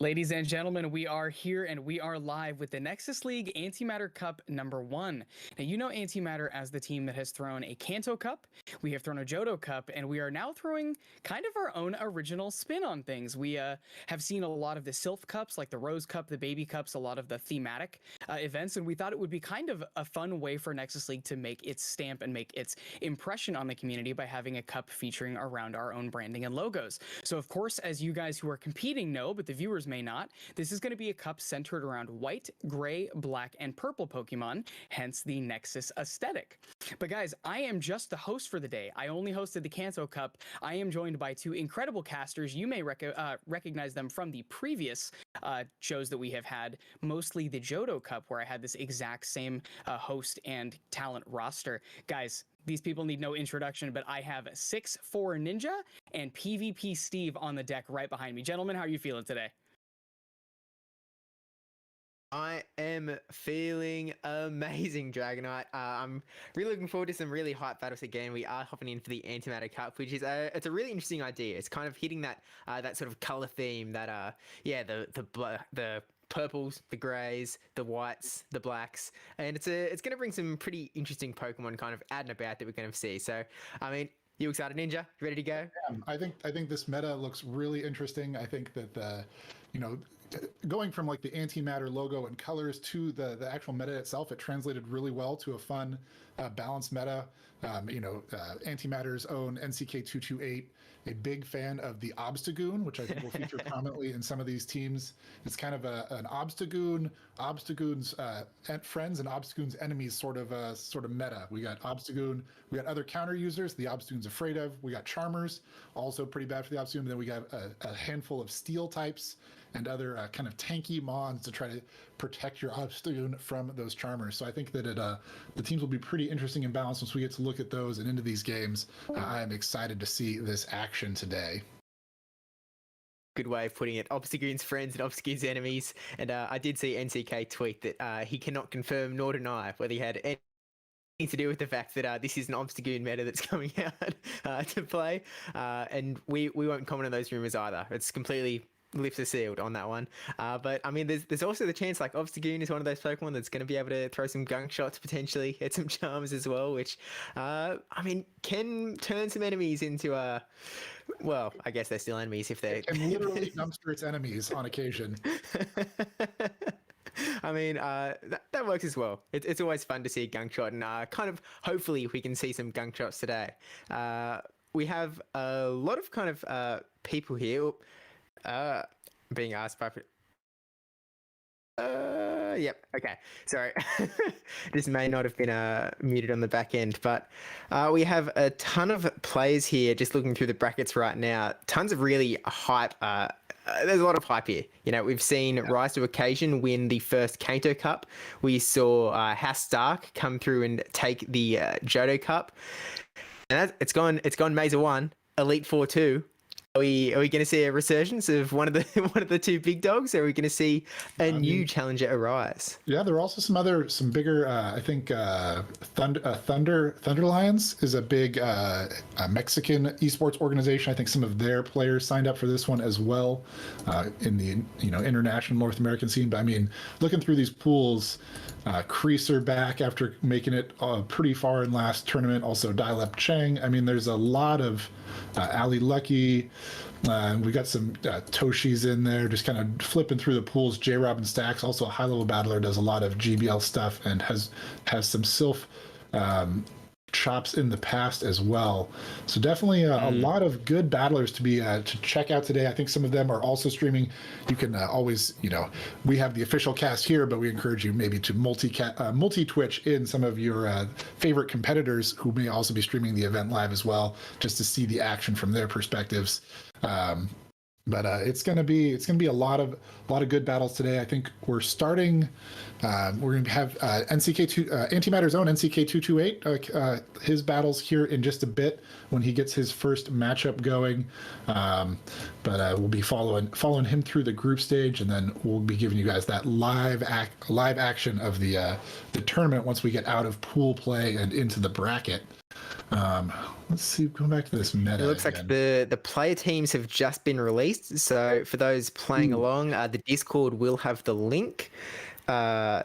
Ladies and gentlemen, we are here and we are live with the Nexus League Antimatter Cup #1. Now, you know Antimatter as the team that has thrown a Kanto Cup, we have thrown a Johto Cup, and we are now throwing kind of our own original spin on things. We have seen a lot of the Sylph Cups, like the Rose Cup, the Baby Cups, a lot of the thematic events, and we thought it would be kind of a fun way for Nexus League to make its stamp and make its impression on the community by having a cup featuring around our own branding and logos. So, of course, as you guys who are competing know, but the viewers may not, this is going to be a cup centered around white, gray, black, and purple Pokemon, hence the Nexus aesthetic. But guys, I am just the host for the day. I only hosted the Kanto Cup. I am joined by two incredible casters. You may recognize them from the previous shows that we have had, mostly the Johto Cup, where I had this exact same host and talent roster. Guys, these people need no introduction, but I have 6'4" Ninja and PvP Steve on the deck right behind me. Gentlemen, how are you feeling today? I am feeling amazing, Dragonite. I'm really looking forward to some really hype battles again. We are hopping in for the Antimatter Cup, which is it's a really interesting idea. It's kind of hitting that that sort of color theme that the purples, the grays, the whites, the blacks, and it's going to bring some pretty interesting Pokemon kind of out and about that we're going to see. So, I mean, you excited, Ninja? Ready to go? I think this meta looks really interesting. I think that going from like the Antimatter logo and colors to the actual meta itself, it translated really well to a fun, balanced meta. Antimatter's own NCK228, a big fan of the Obstagoon, which I think will feature prominently in some of these teams. It's kind of an Obstagoon, Obstagoon's friends and Obstagoon's enemies sort of meta. We got Obstagoon, we got other counter users the Obstagoon's afraid of. We got Charmers, also pretty bad for the Obstagoon. Then we got a handful of Steel types and other kind of tanky mons to try to protect your Obstagoon from those Charmers. So I think that the teams will be pretty interesting and balanced once we get to look at those and into these games. I am excited to see this action today. Good way of putting it. Obstagoon's friends and Obstagoon's enemies. And I did see NCK tweet that he cannot confirm nor deny whether he had anything to do with the fact that this is an Obstagoon meta that's coming out to play. And we won't comment on those rumors either. It's completely lips are sealed on that one. But I mean, there's also the chance like Obstagoon is one of those Pokemon that's going to be able to throw some gunk shots potentially, hit some charms as well, which I mean can turn some enemies into well, I guess they're still enemies if they're and literally dumpster its enemies on occasion. I mean, that works as well. It's always fun to see a gunk shot, and kind of hopefully we can see some gunk shots today. We have a lot of kind of people here being asked by. Yep. Okay. Sorry. This may not have been muted on the back end, but we have a ton of players here just looking through the brackets right now. Tons of really hype. There's a lot of hype here. You know, we've seen Rise to Occasion win the first Kanto Cup. We saw House Stark come through and take the Johto Cup. And it's gone Mesa 1, Elite 4 2. Are we going to see a resurgence of one of the two big dogs? Or are we going to see a new challenger arise? Yeah, there are also some bigger. I think Thunder Lions is a big Mexican esports organization. I think some of their players signed up for this one as well in the international North American scene. But I mean, looking through these pools, Creaser back after making it pretty far in last tournament. Also Dialep Cheng. I mean, there's a lot of Ali Lucky. We got some Toshis in there, just kind of flipping through the pools. J. Robin Stacks, also a high-level battler, does a lot of GBL stuff and has some Sylph chops in the past as well. So definitely a lot of good battlers to be to check out today. I think some of them are also streaming. You can always, we have the official cast here, but we encourage you maybe to multi-Twitch in some of your favorite competitors who may also be streaming the event live as well, just to see the action from their perspectives. But it's gonna be a lot of good battles today. I think we're starting. We're gonna have Antimatter's own NCK228 his battles here in just a bit when he gets his first matchup going. But we'll be following him through the group stage, and then we'll be giving you guys that live action of the tournament once we get out of pool play and into the bracket. Let's see, going back to this meta. It looks again. like the player teams have just been released. So for those playing along, the Discord will have the link to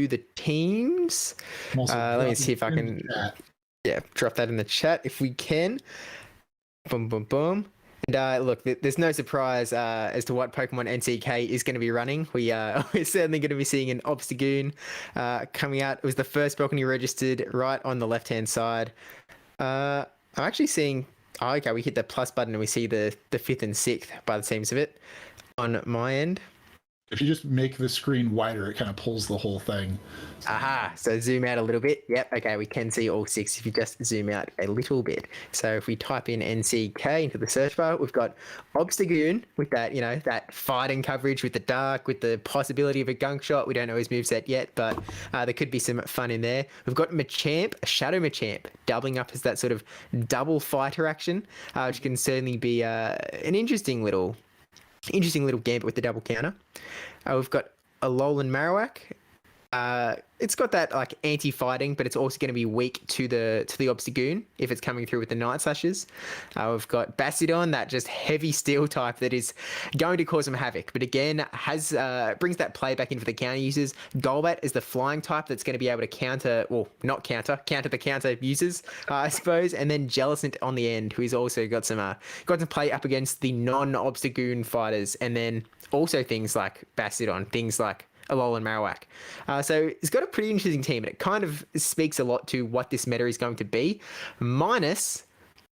the teams. Let me see if I can drop that in the chat if we can. Boom, boom, boom. And look, there's no surprise as to what Pokemon NCK is going to be running. We're certainly going to be seeing an Obstagoon coming out. It was the first Pokemon you registered right on the left-hand side. I'm actually seeing... Oh, okay, we hit the plus button and we see the 5th and 6th by the seams of it on my end. If you just make the screen wider, it kind of pulls the whole thing. Aha, so zoom out a little bit. Yep, okay, we can see all 6 if you just zoom out a little bit. So if we type in NCK into the search bar, we've got Obstagoon with that, that fighting coverage with the dark, with the possibility of a gunk shot. We don't know his moveset yet, but there could be some fun in there. We've got Machamp, Shadow Machamp, doubling up as that sort of double fighter action, which can certainly be an interesting little gambit with the double counter. We've got a Alolan Marowak. It's got that like anti-fighting, but it's also going to be weak to the Obstagoon if it's coming through with the Night Slashes. We've got Bastiodon, that just heavy steel type that is going to cause some havoc, but again brings that play back in for the counter users. Golbat is the flying type that's going to be able to counter the counter users, I suppose, and then Jellicent on the end, who's also got some play up against the non-Obstagoon fighters, and then also things like Bastiodon, things like Alolan Marowak. So it's got a pretty interesting team, and it kind of speaks a lot to what this meta is going to be, minus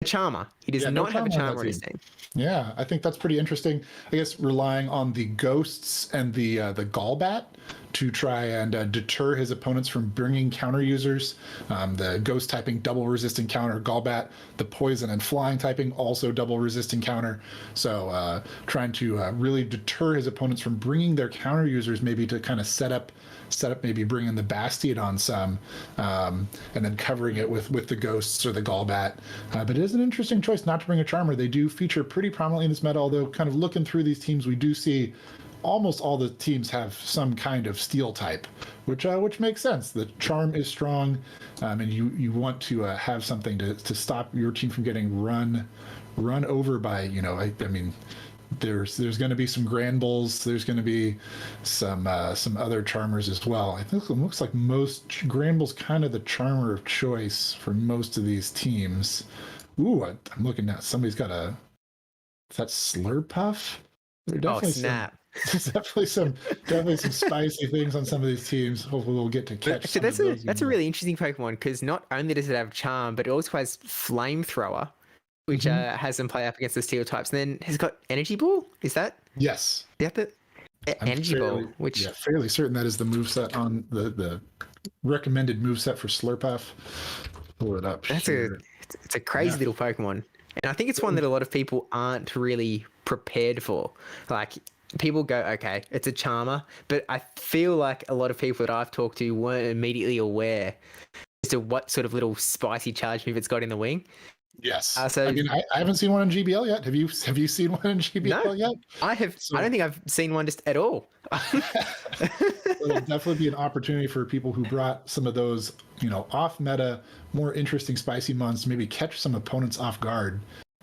a Charmer. He does not have a Charmer on his team. Yeah, I think that's pretty interesting. I guess relying on the Ghosts and the Golbat to try and deter his opponents from bringing counter users. The Ghost typing double resistant counter, Golbat, the Poison and Flying typing also double resistant counter. So trying to really deter his opponents from bringing their counter users, maybe to kind of set up maybe bringing the Bastiodon some, and then covering it with the Ghosts or the Golbat. But it is an interesting choice not to bring a Charmer. They do feature pretty prominently in this meta, although kind of looking through these teams, we do see almost all the teams have some kind of steel type, which makes sense. The charm is strong, and you want to have something to stop your team from getting run over by, I mean, there's going to be some Grand Bulls. There's going to be some other Charmers as well. I think it looks like most Grand Bull's kind of the Charmer of choice for most of these teams. Ooh, I'm looking at somebody's got is that Slurpuff? Oh, snap. There's definitely some spicy things on some of these teams. Hopefully, we'll get to catch. Actually, some of those that's a in really interesting Pokemon because not only does it have Charm, but it also has Flamethrower, which has them play up against the Steel types. And then has got Energy Ball. Is that? Yes. Is that the Energy Ball? Which fairly certain that is the moveset on the recommended moveset for Slurpuff. Pull it up. It's a crazy little Pokemon, and I think it's one that a lot of people aren't really prepared for. Like people go, okay, it's a Charmer, but I feel like a lot of people that I've talked to weren't immediately aware as to what sort of little spicy charge move it's got in the wing. Yes. So I mean, I haven't seen one in GBL yet. Have you seen one in GBL yet? I have. So, I don't think I've seen one just at all. It'll definitely be an opportunity for people who brought some of those, off meta, more interesting spicy mons to maybe catch some opponents off guard.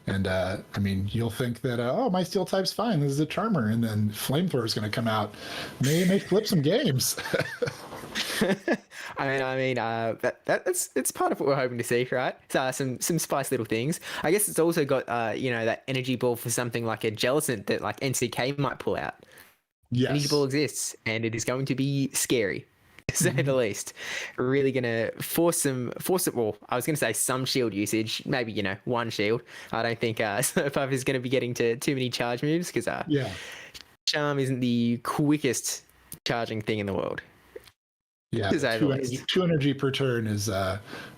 And I mean, you'll think that my steel type's fine. This is a Charmer, and then Flamethrower is going to come out. May flip some games. It's part of what we're hoping to see, right? Some spice little things. I guess it's also got that energy ball for something like a Jellicent that like NCK might pull out. Yes. Energy ball exists, and it is going to be scary, to say the least. Really going to force it. Well, I was going to say some shield usage, maybe one shield. I don't think Slurpuff is going to be getting to too many charge moves because Charm isn't the quickest charging thing in the world. Yeah, two energy per turn is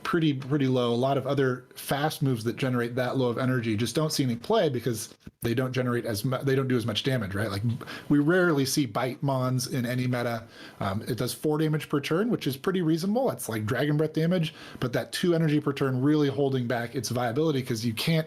pretty low. A lot of other fast moves that generate that low of energy just don't see any play because they don't generate they don't do as much damage, right? Like we rarely see Bite Mons in any meta. It does 4 damage per turn, which is pretty reasonable. It's like Dragon Breath damage, but that 2 energy per turn really holding back its viability because you can't.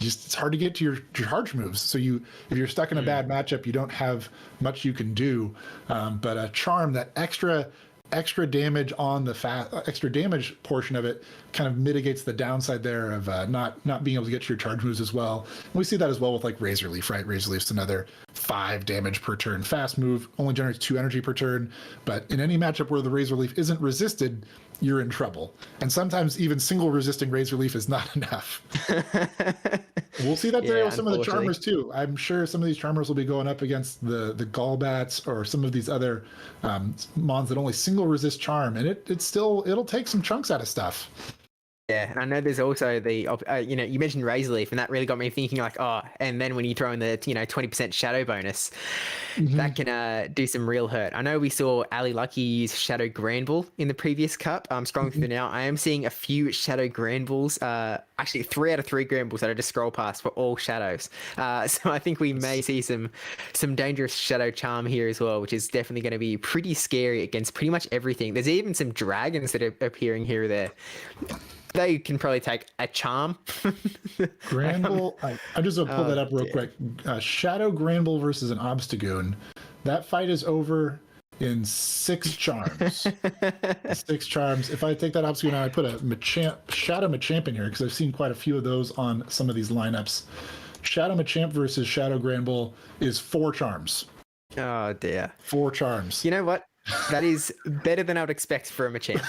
It's hard to get to your charge moves. So if you're stuck in a bad matchup, you don't have much you can do. But a Charm, that extra damage on the extra damage portion of it kind of mitigates the downside there of not being able to get to your charge moves as well. And we see that as well with like Razor Leaf, right? Razor Leaf's another 5 damage per turn fast move, only generates 2 energy per turn. But in any matchup where the Razor Leaf isn't resisted, you're in trouble. And sometimes even single resisting Razor Leaf is not enough. We'll see that there with some of the Charmers too. I'm sure some of these Charmers will be going up against the Gallbats or some of these other mons that only single resist Charm, and it'll take some chunks out of stuff. Yeah, and I know there's also the, you mentioned Razor Leaf, and that really got me thinking like, and then when you throw in the, 20% shadow bonus, that can do some real hurt. I know we saw Ali Lucky use Shadow Granbull in the previous cup. I'm scrolling through now. I am seeing a few Shadow Granbulls, actually 3 out of 3 Granbulls that I just scroll past for all shadows. So I think we may see some dangerous Shadow Charm here as well, which is definitely going to be pretty scary against pretty much everything. There's even some dragons that are appearing here or there. They can probably take a Charm. Granbull, I'm just going to pull that up real quick. Shadow Granbull versus an Obstagoon. That fight is over in 6 charms. 6 charms. If I take that Obstagoon out, I put a Shadow Machamp in here because I've seen quite a few of those on some of these lineups. Shadow Machamp versus Shadow Granbull is 4 charms. Oh, dear. 4 charms. You know what? That is better than I would expect for a Machamp.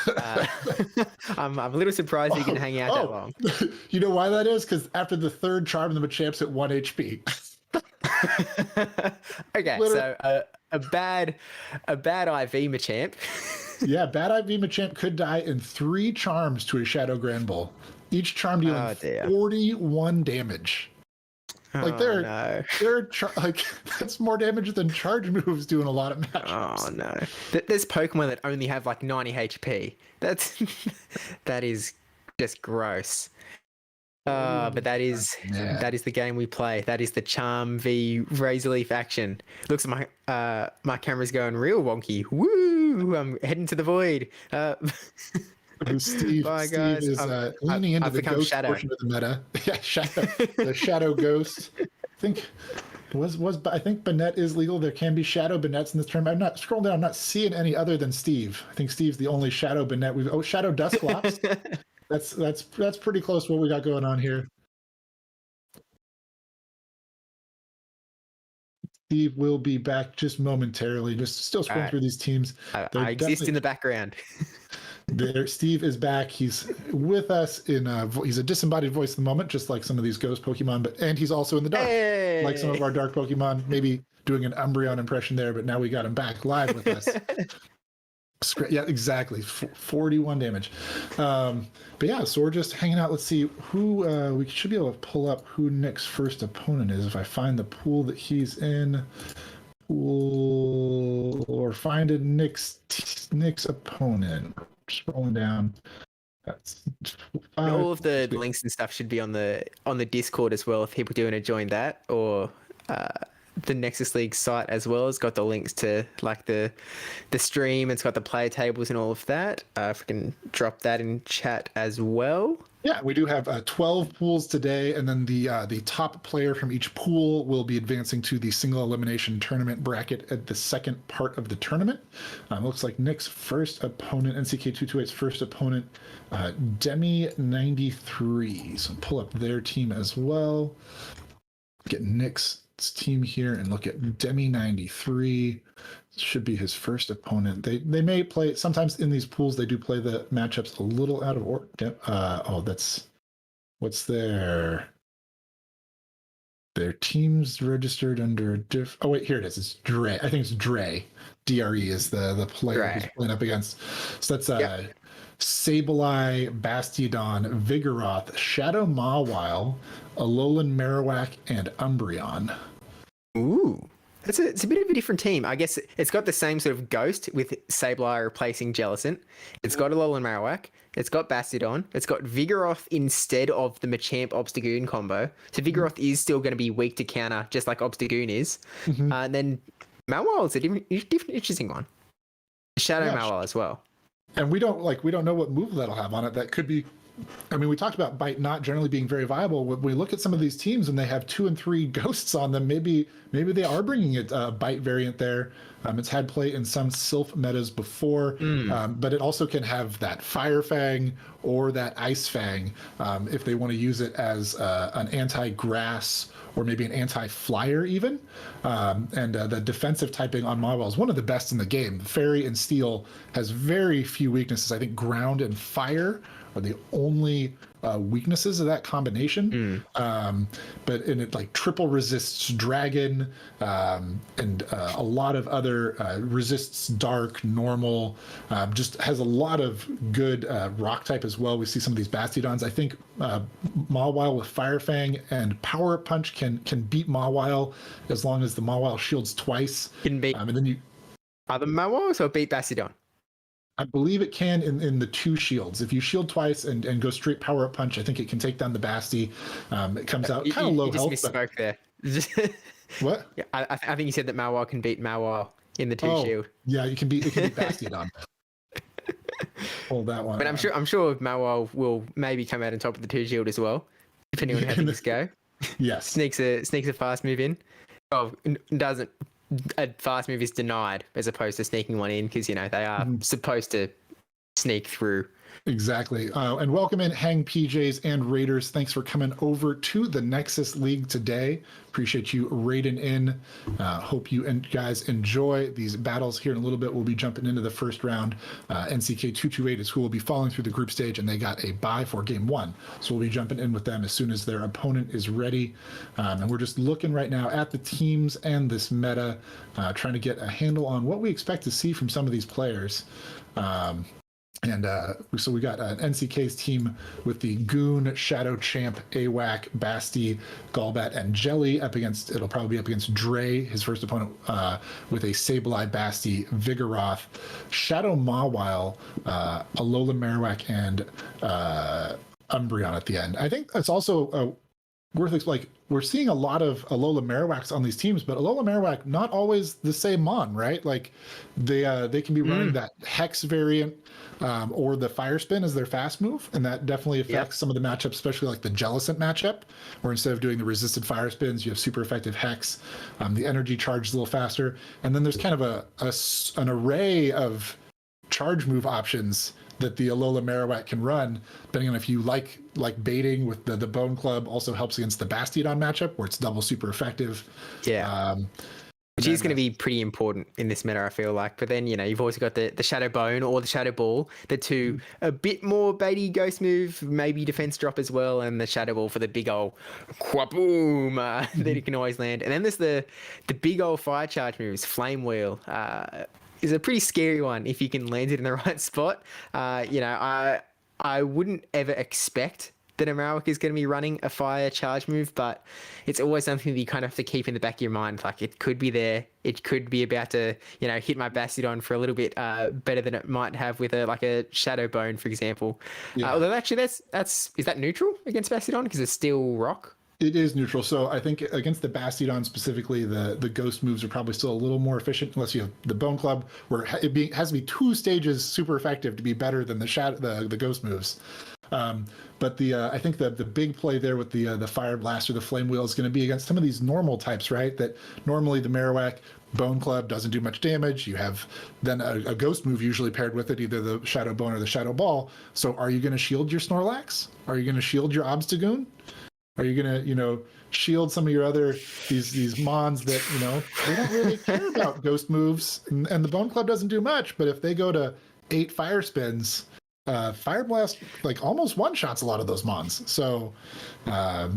I'm a little surprised he can hang out that long. You know why that is? Because after the 3rd charm, the Machamp's at 1 HP. Okay, so a bad IV Machamp. Yeah, bad IV Machamp could die in 3 charms to a Shadow Granbull. Each charm dealing 41 damage. Like that's more damage than charge moves do in a lot of matchups. Oh no! There's Pokemon that only have like 90 HP. That is just gross. But that is the game we play. That is the Charm v Razor Leaf action. Looks like my camera's going real wonky. Woo! I'm heading to the void. Steve is leaning into the ghost portion of the meta. Yeah, the shadow ghost. I think Bennett is legal. There can be shadow Bennett's in this term. I'm not scrolling down. I'm not seeing any other than Steve. I think Steve's the only shadow Bennett. Shadow Dusclops. That's pretty close to what we got going on here. Steve will be back just momentarily. Just still scrolling through these teams. I exist in the background. There, Steve is back. He's with us in he's a disembodied voice at the moment, just like some of these ghost Pokemon, and he's also in the dark, like some of our dark Pokemon. Maybe doing an Umbreon impression there, but now we got him back live with us. Yeah, exactly. 41 damage. But yeah, so we're just hanging out. Let's see who we should be able to pull up who Nick's first opponent is if I find the pool that he's in. Pool or find a Nick's opponent. Scrolling down. That's And all of the links and stuff should be on the Discord as well if people do want to join that, or the Nexus League site as well has got the links to like the stream. It's got the player tables and all of that. If we can drop that in chat as well. Yeah, we do have 12 pools today, and then the top player from each pool will be advancing to the single elimination tournament bracket at the second part of the tournament. Looks like Nick's first opponent, NCK228's first opponent, Demi93. So pull up their team as well. Get Nick's team here and look at Demi93. Should be his first opponent. They may play sometimes in these pools. They do play the matchups a little out of order. That's what's their teams registered under oh wait, here it is. It's Dre. I think it's Dre. DRE is the player who's playing up against. So that's Sableye, Bastiodon, Vigoroth, Shadow Mawile, Alolan Marowak, and Umbreon. Ooh. It's a bit of a different team. I guess it's got the same sort of ghost with Sableye replacing Jellicent. It's got Alolan Marowak. It's got Bastiodon. It's got Vigoroth instead of the Machamp Obstagoon combo. So Vigoroth is still going to be weak to counter, just like Obstagoon is. Mm-hmm. And then Mawile is a different interesting one. Shadow Mawile as well. And we don't know what move that'll have on it. That could be. I mean, we talked about Bite not generally being very viable. When we look at some of these teams and they have 2 and 3 ghosts on them, maybe they are bringing a Bite variant there. It's had play in some Sylph metas before, but it also can have that Fire Fang or that Ice Fang if they want to use it as an anti-grass or maybe an anti-flyer even. And the defensive typing on Mawile is one of the best in the game. Fairy and Steel has very few weaknesses. I think Ground and Fire are the only weaknesses of that combination. But in it, like triple resists Dragon and a lot of other resists Dark, Normal, just has a lot of good rock type as well. We see some of these Bastiodons. I think Mawile with Fire Fang and Power Punch can beat Mawile as long as the Mawile shields twice. Can beat and then you other Mawiles or beat Bastiodon? I believe it can in the 2 shields. If you shield twice and go straight power up punch, I think it can take down the Basti. It comes out kind of low health. You just misspoke there. What? Yeah, I think you said that Mawile can beat Mawile in the 2 shield. Yeah, it can beat Bastiodon. Hold that one. But I'm sure Mawile will maybe come out on top of the 2 shield as well, depending on how things go. Yes. Sneaks a fast move in. Oh, doesn't. A fast move is denied as opposed to sneaking one in because, they are supposed to sneak through. Exactly. And welcome in Hang PJs and Raiders. Thanks for coming over to the Nexus League today. Appreciate you raiding in. Hope you guys enjoy these battles here in a little bit. We'll be jumping into the first round. NCK228 is who will be falling through the group stage, and they got a bye for game 1. So we'll be jumping in with them as soon as their opponent is ready. And we're just looking right now at the teams and this meta, trying to get a handle on what we expect to see from some of these players. So we got an NCK's team with the Goon, Shadow Champ, AWAC, Basti, Golbat, and Jelly it'll probably be up against Dre, his first opponent, with a Sableye, Basti, Vigoroth, Shadow Mawile, Alolan Marowak, and Umbreon at the end. I think that's also worth we're seeing a lot of Alolan Marowaks on these teams, but Alolan Marowak not always the same mon, right? Like they can be running that Hex variant or the Fire Spin as their fast move, and that definitely affects some of the matchups, especially like the Jellicent matchup, where instead of doing the resisted Fire Spins, you have super effective Hex. The energy charge is a little faster, and then there's kind of an array of charge move options that the Alolan Marowak can run, depending on if you like baiting with the Bone Club. Also helps against the Bastiodon matchup, where it's double super effective. Yeah. which is going to be pretty important in this meta, I feel like. But then, you've also got the Shadow Bone or the Shadow Ball, the two a bit more baity ghost move, maybe defense drop as well, and the Shadow Ball for the big old quaboom that it can always land. And then there's the big old fire charge moves, Flame Wheel. Is a pretty scary one if you can land it in the right spot. I wouldn't ever expect that a Marowak is going to be running a fire charge move, but it's always something that you kind of have to keep in the back of your mind. Like, it could be there. It could be about to, hit my Bastiodon for a little bit better than it might have with a Shadow Bone, for example. Yeah. Although actually, is that neutral against Bastiodon because it's still rock? It is neutral. So I think against the Bastiodon specifically, the ghost moves are probably still a little more efficient unless you have the Bone Club, where it has to be 2 stages super effective to be better than the ghost moves. But I think the big play there with the Fire Blast or the Flame Wheel is going to be against some of these normal types, right? That normally the Marowak Bone Club doesn't do much damage. You have then a ghost move usually paired with it, either the Shadow Bone or the Shadow Ball. So are you going to shield your Snorlax? Are you going to shield your Obstagoon? Are you gonna, shield some of your other these mons that they don't really care about ghost moves, and the Bone Club doesn't do much. But if they go to 8 fire spins, Fire Blast almost one shots a lot of those mons. So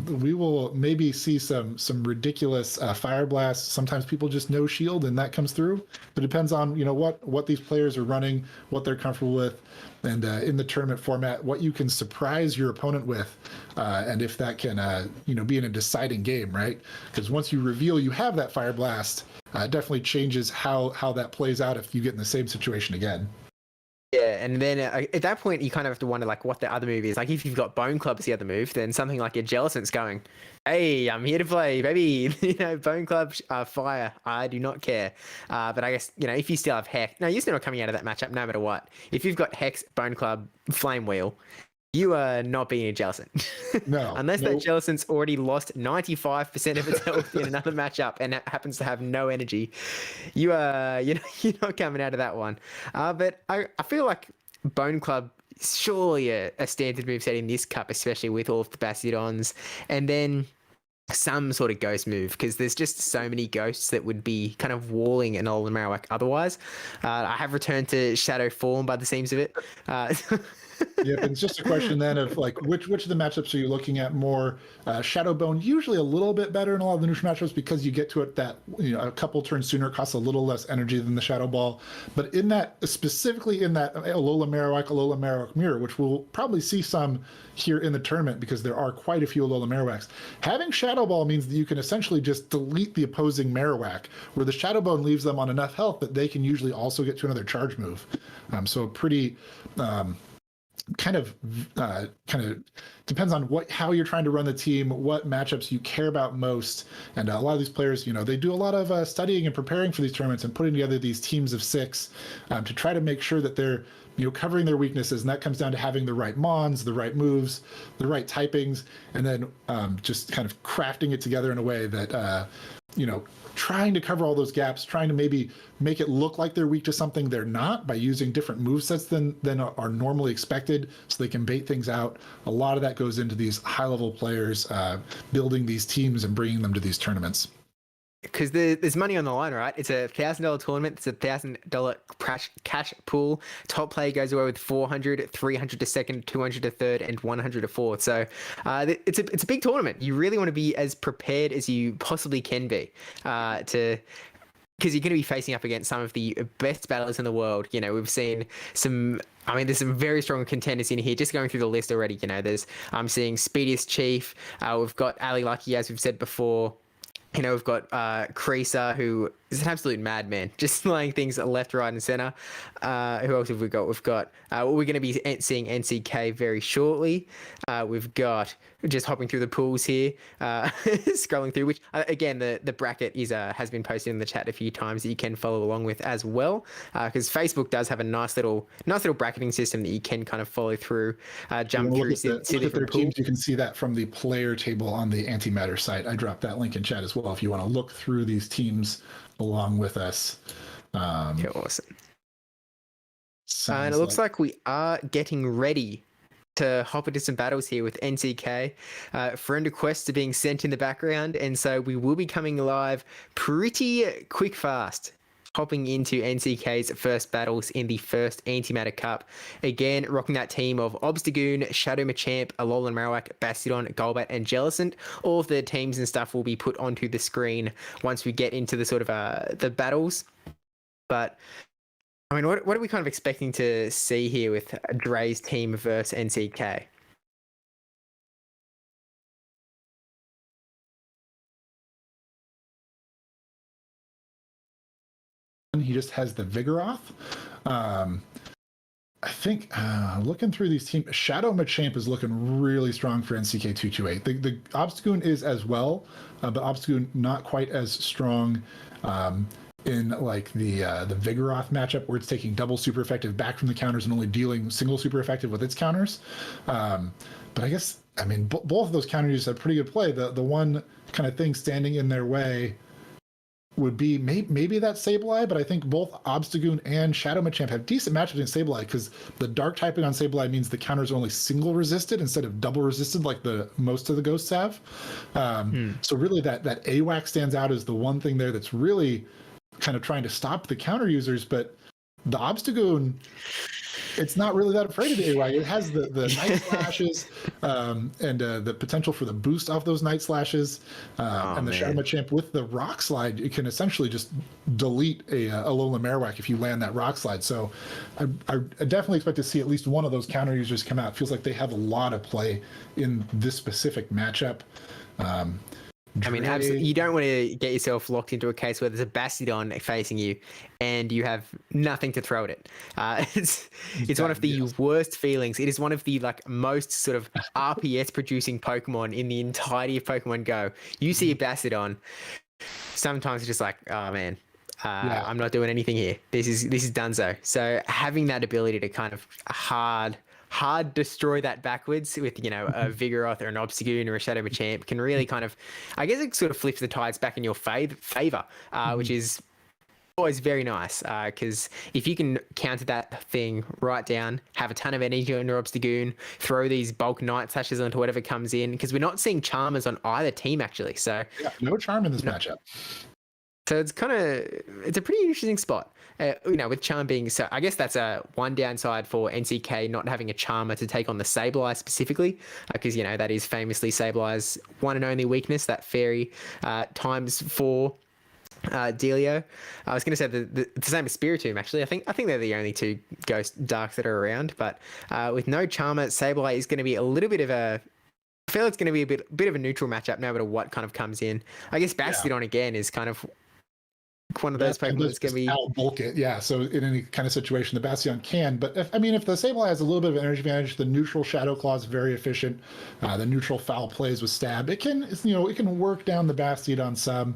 we will maybe see some ridiculous Fire Blast. Sometimes people just no shield and that comes through. But it depends on what these players are running, what they're comfortable with. And in the tournament format, what you can surprise your opponent with, and if that can, be in a deciding game, right? Because once you reveal you have that Fire Blast, it definitely changes how that plays out if you get in the same situation again. Yeah, and then at that point, you kind of have to wonder, what the other move is. Like, if you've got Bone Club as the other move, then something like your Jellicent's going, hey, I'm here to play, baby. Bone Club, fire. I do not care. But I guess, if you still have Hex. No, you're still not coming out of that matchup no matter what. If you've got Hex, Bone Club, Flame Wheel, you are not being a Jellicent. No. Unless that Jellicent's already lost 95% of its health in another matchup and it happens to have no energy, you're not coming out of that one. But I feel like Bone Club is surely a standard moveset in this cup, especially with all of the Bastiodons. And then some sort of ghost move, because there's just so many ghosts that would be kind of walling an old Marowak otherwise. I have returned to Shadow Form by the seams of it. Yep, it's just a question then of which of the matchups are you looking at more? Shadow Bone usually a little bit better in a lot of the neutral matchups because you get to it that a couple turns sooner, costs a little less energy than the Shadow Ball. But specifically in that Alola Marowak mirror, which we'll probably see some here in the tournament because there are quite a few Alola Marowaks. Having Shadow Ball means that you can essentially just delete the opposing Marowak, where the Shadow Bone leaves them on enough health that they can usually also get to another charge move. So pretty. Kind of depends on how you're trying to run the team, what matchups you care about most, and a lot of these players, they do a lot of studying and preparing for these tournaments and putting together these teams of 6 to try to make sure that they're covering their weaknesses, and that comes down to having the right mons, the right moves, the right typings, and then just kind of crafting it together in a way that trying to cover all those gaps, trying to maybe make it look like they're weak to something they're not by using different movesets than are normally expected so they can bait things out. A lot of that goes into these high-level players building these teams and bringing them to these tournaments. Because there's money on the line, right? It's a $1,000 tournament. It's a $1,000 cash pool. Top player goes away with 400, 300 to second, 200 to third, and 100 to fourth. So it's a big tournament. You really want to be as prepared as you possibly can be because you're going to be facing up against some of the best battlers in the world. We've seen there's some very strong contenders in here. Just going through the list already, I'm seeing Speediest Chief. We've got Ali Lucky, as we've said before. We've got Creaser, who is an absolute madman, just laying things left, right, and center. Who else have we got? We're going to be seeing NCK very shortly. We've got, just hopping through the pools here, scrolling through, which, again, the bracket has been posted in the chat a few times that you can follow along with as well, because Facebook does have a nice little bracketing system that you can kind of follow through, jump through, see their teams. You can see that from the player table on the Antimatter site. I dropped that link in chat as well if you want to look through these teams along with us. Okay, awesome. And it looks like we are getting ready to hop into some battles here with NCK. Friend requests are being sent in the background, and so we will be coming live pretty quick fast, hopping into NCK's first battles in the first Antimatter Cup. Again, rocking that team of Obstagoon, Shadow Machamp, Alolan Marowak, Bastiodon, Golbat, and Jellicent. All of the teams and stuff will be put onto the screen once we get into the sort of the battles. But I mean, what are we kind of expecting to see here with Dre's team versus NCK? He just has the Vigoroth. I think looking through these teams, Shadow Machamp is looking really strong for NCK 228. The Obstagoon is as well, but Obstagoon not quite as strong in like the Vigoroth matchup, where it's taking double super effective back from the counters and only dealing single super effective with its counters. But I guess, I mean, both of those counters have pretty good play. The one kind of thing standing in their way would be maybe that Sableye, but I think both Obstagoon and Shadow Machamp have decent matchups in Sableye, because the dark typing on Sableye means the counters are only single resisted instead of double resisted like the most of the ghosts have. So really that AWAC stands out as the one thing there that's really kind of trying to stop the counter users. But the Obstagoon, it's not really that afraid of the AWAC. It has the Night Slashes and the potential for the boost off those Night Slashes. And the Shadow Machamp with the Rock Slide, it can essentially just delete a Alolan Marowak if you land that Rock Slide. So I definitely expect to see at least one of those counter users come out. It feels like they have a lot of play in this specific matchup. I mean, absolutely. You don't want to get yourself locked into a case where there's a Bastiodon facing you and you have nothing to throw at it. It's one of the worst feelings. It is one of the most sort of RPS producing Pokemon in the entirety of Pokemon Go. You see a Bastiodon, sometimes it's just like, oh man, I'm not doing anything here. This is donezo. So having that ability to kind of hard destroy that backwards with, a Vigoroth or an Obstagoon or a Shadow Machamp can really kind of, I guess it sort of flips the tides back in your favor, which is always very nice, because if you can counter that thing right down, have a ton of energy on your Obstagoon, throw these bulk Night Slashes onto whatever comes in, because we're not seeing Charmers on either team actually. So no Charm in this matchup. So it's a pretty interesting spot, with Charm being, so I guess that's one downside for NCK not having a Charmer to take on the Sableye specifically, because, that is famously Sableye's one and only weakness, that fairy times 4 Delio. I was going to say the same as Spiritomb actually. I think they're the only two Ghost Darks that are around, but with no Charmer, Sableye is going to be a little bit of a, I feel it's going to be a bit of a neutral matchup no matter what kind of comes in. I guess Bastiodon again is kind of one of those Pokemon that's going to be out-bulk it. Yeah, so in any kind of situation, the Bastiodon can. But if the Sableye has a little bit of energy advantage, the neutral Shadow Claw is very efficient. The neutral foul plays with Stab. It can work down the Bastiodon some.